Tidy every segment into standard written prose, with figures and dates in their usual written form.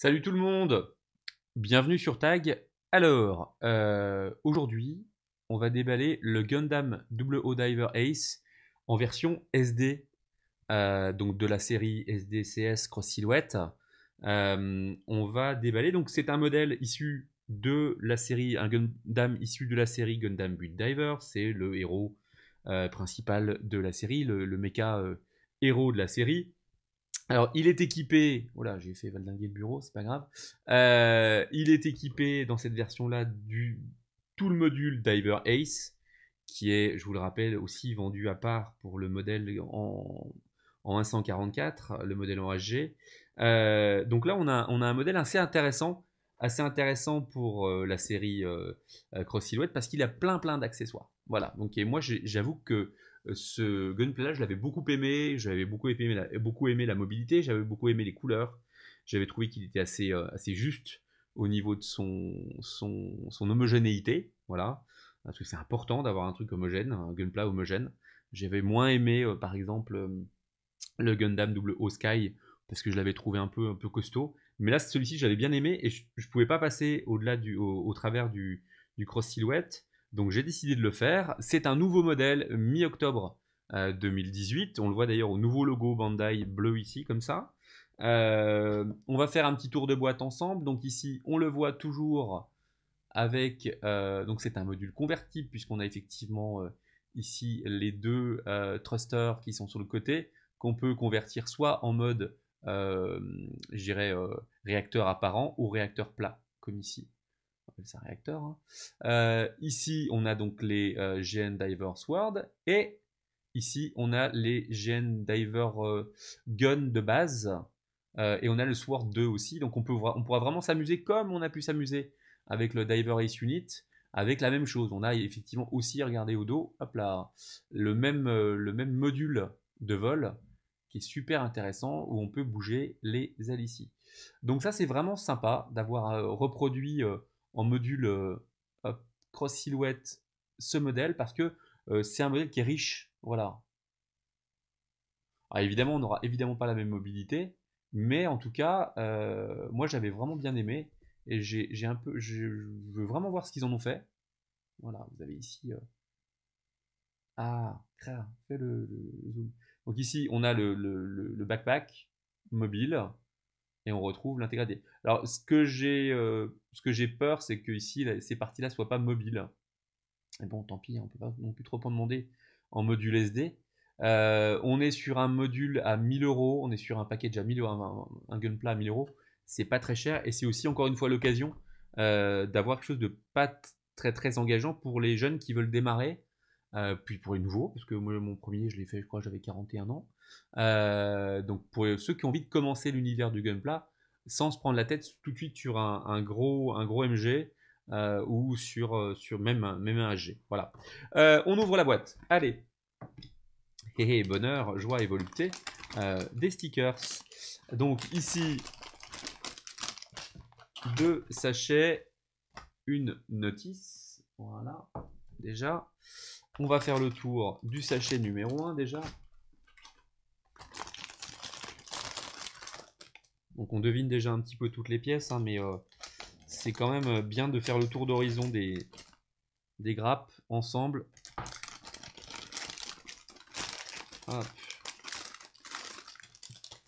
Salut tout le monde, bienvenue sur Tag. Alors, aujourd'hui, on va déballer le Gundam WO Diver Ace en version SD, donc de la série SDCS Cross Silhouette. On va déballer, donc c'est un modèle issu de la série, un Gundam issu de la série Gundam Build Diver, c'est le héros principal de la série, le mecha héros de la série. Alors, il est équipé. Voilà, j'ai fait valdinguer le bureau, c'est pas grave. Il est équipé dans cette version-là du tout le module Diver Ace, qui est, je vous le rappelle, aussi vendu à part pour le modèle en 144, le modèle en HG. Donc là, on a un modèle assez intéressant pour la série Cross Silhouette parce qu'il a plein d'accessoires. Voilà. Donc et moi, j'avoue que ce gunplay-là, je l'avais beaucoup aimé. J'avais beaucoup aimé la mobilité. J'avais beaucoup aimé les couleurs. J'avais trouvé qu'il était assez juste au niveau de son homogénéité. Voilà. Parce que c'est important d'avoir un truc homogène, un gunplay homogène. J'avais moins aimé, par exemple, le Gundam Double O Sky parce que je l'avais trouvé un peu costaud. Mais là, celui-ci, j'avais bien aimé et je ne pouvais pas passer au-delà au travers du cross silhouette. Donc j'ai décidé de le faire. C'est un nouveau modèle mi-octobre 2018. On le voit d'ailleurs au nouveau logo Bandai bleu ici, comme ça. On va faire un petit tour de boîte ensemble. Donc ici, on le voit toujours avec. Donc c'est un module convertible puisqu'on a effectivement ici les deux thrusters qui sont sur le côté qu'on peut convertir soit en mode, euh, je dirais, réacteur apparent ou réacteur plat, comme ici. On appelle ça réacteur, hein. Ici, on a donc les GN Diver Sword et ici, on a les GN Diver Gun de base. Et on a le Sword 2 aussi. Donc on pourra vraiment s'amuser comme on a pu s'amuser avec le Diver Ace Unit, avec la même chose. On a effectivement aussi, regardez au dos, hop là, le même module de vol qui est super intéressant où on peut bouger les ailes ici. Donc ça, c'est vraiment sympa d'avoir reproduit en module cross silhouette ce modèle parce que c'est un modèle qui est riche. Voilà. Alors évidemment, on n'aura évidemment pas la même mobilité, mais en tout cas, moi j'avais vraiment bien aimé et je veux vraiment voir ce qu'ils en ont fait. Voilà, vous avez ici. Fais le zoom. Donc ici, on a le backpack mobile et on retrouve l'intégralité. Alors ce que j'ai peur, c'est que ici, ces parties-là soient pas mobiles. Et bon, tant pis, on peut pas non plus trop en demander en module SD. On est sur un module à 1000 euros, on est sur un package à 1000 euros, un gunpla à 1000 euros. C'est pas très cher et c'est aussi encore une fois l'occasion d'avoir quelque chose de pas très engageant pour les jeunes qui veulent démarrer, puis pour les nouveaux, parce que moi mon premier je l'ai fait, je crois, j'avais 41 ans. Donc pour ceux qui ont envie de commencer l'univers du gunpla sans se prendre la tête tout de suite sur un gros MG ou sur même un HG. Voilà. On ouvre la boîte. Allez. Bonheur, joie et volupté. Des stickers. Donc ici, deux sachets, une notice. Voilà. Déjà. On va faire le tour du sachet numéro 1 déjà. Donc on devine déjà un petit peu toutes les pièces, hein, mais c'est quand même bien de faire le tour d'horizon des grappes ensemble. Hop.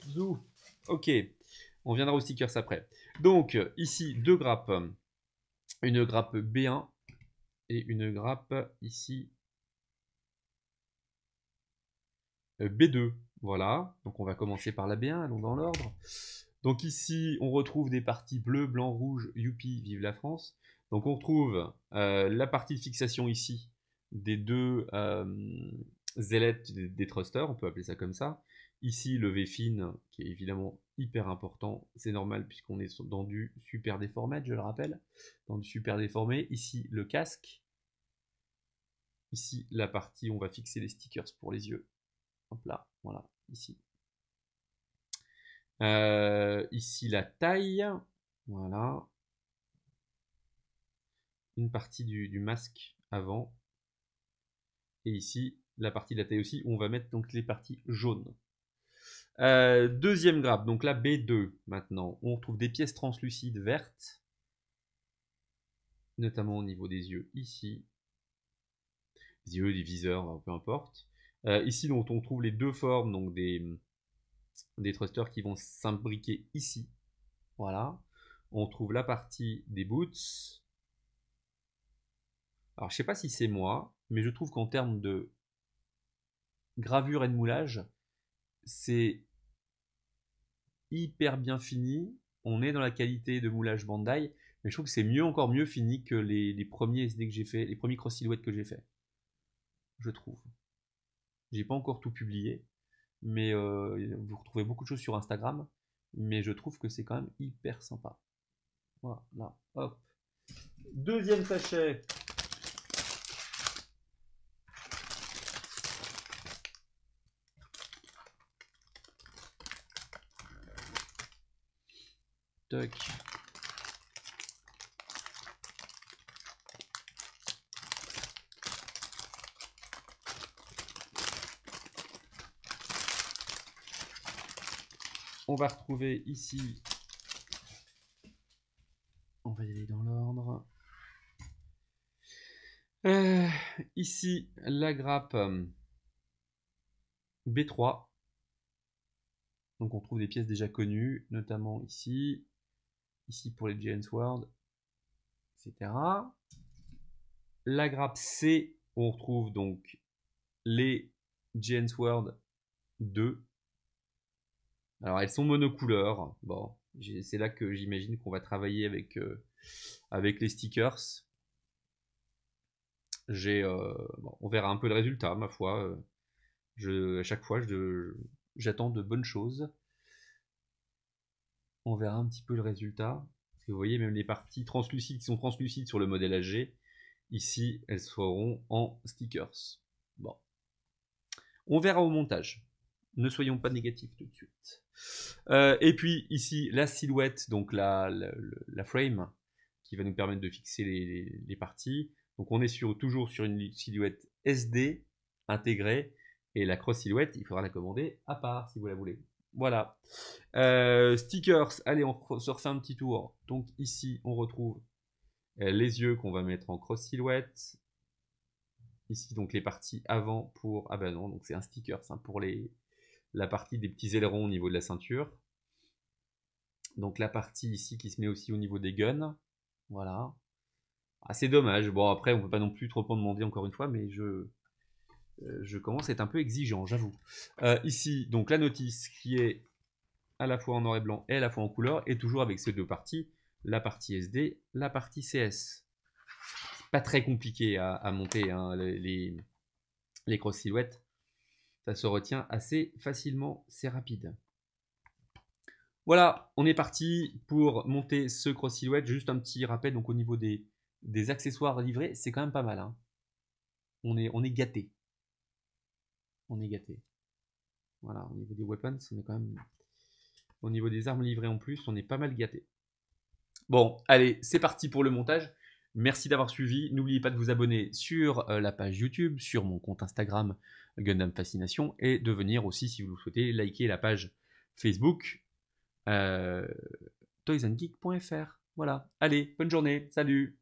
Zou. Ok. On viendra aux stickers après. Donc ici, deux grappes. Une grappe B1 et une grappe ici B2. Voilà. Donc on va commencer par la B1, allons dans l'ordre. Donc ici, on retrouve des parties bleu, blanc, rouge, youpi, vive la France. Donc on retrouve la partie de fixation ici des deux ailettes des thrusters, on peut appeler ça comme ça. Ici, le V-fin, qui est évidemment hyper important, c'est normal puisqu'on est dans du super déformé, je le rappelle, dans du super déformé. Ici, le casque. Ici, la partie où on va fixer les stickers pour les yeux. Hop là, voilà, ici. Ici, la taille. Voilà. Une partie du masque avant. Et ici, la partie de la taille aussi, où on va mettre donc les parties jaunes. Deuxième grappe, donc la B2 maintenant. On retrouve des pièces translucides vertes, notamment au niveau des yeux ici. Les yeux, des viseurs, peu importe. Ici, donc, on trouve les deux formes, donc des thrusters qui vont s'imbriquer ici. Voilà. On trouve la partie des boots. Alors, je sais pas si c'est moi, mais je trouve qu'en termes de gravure et de moulage, c'est hyper bien fini. On est dans la qualité de moulage Bandai, mais je trouve que c'est mieux, encore mieux fini que les premiers SD que j'ai fait, les premiers cross silhouettes que j'ai fait. Je trouve. J'ai pas encore tout publié, mais vous retrouvez beaucoup de choses sur Instagram, mais je trouve que c'est quand même hyper sympa. Voilà, hop. Deuxième sachet. Toc. On va retrouver ici, on va y aller dans l'ordre. Ici, la grappe B3. Donc on trouve des pièces déjà connues, notamment ici pour les Giant Sword, etc. La grappe C, on retrouve donc les Giant Sword 2. Alors elles sont monocouleurs. Bon, c'est là que j'imagine qu'on va travailler avec les stickers. Bon, on verra un peu le résultat, ma foi. À chaque fois, j'attends de bonnes choses. On verra un petit peu le résultat. Parce que vous voyez, même les parties translucides qui sont translucides sur le modèle AG, ici, elles seront en stickers. Bon. On verra au montage. Ne soyons pas négatifs tout de suite. Et puis ici, la silhouette, donc la frame, qui va nous permettre de fixer les parties. Donc on est toujours sur une silhouette SD intégrée. Et la cross silhouette, il faudra la commander à part si vous la voulez. Voilà. Stickers, allez, on se refait un petit tour. Donc ici, on retrouve les yeux qu'on va mettre en cross silhouette. Ici, donc les parties avant pour... Ah ben non, donc c'est un sticker, hein, pour la partie des petits ailerons au niveau de la ceinture. Donc la partie ici qui se met aussi au niveau des guns. Voilà. Ah, c'est dommage. Bon, après, on peut pas non plus trop en demander encore une fois, mais je commence à être un peu exigeant, j'avoue. Ici, donc la notice qui est à la fois en noir et blanc et à la fois en couleur, et toujours avec ces deux parties, la partie SD, la partie CS. C'est pas très compliqué à monter, hein, les cross silhouettes. Ça se retient assez facilement, c'est rapide. Voilà, on est parti pour monter ce cross silhouette. Juste un petit rappel, donc au niveau des accessoires livrés, c'est quand même pas mal, hein. On est gâté. On est gâté. Voilà, au niveau des weapons, on est quand même... Au niveau des armes livrées en plus, on est pas mal gâté. Bon, allez, c'est parti pour le montage. Merci d'avoir suivi. N'oubliez pas de vous abonner sur la page YouTube, sur mon compte Instagram Gundam Fascination, et de venir aussi, si vous le souhaitez, liker la page Facebook toysandgeek.fr. Voilà, allez, bonne journée, salut!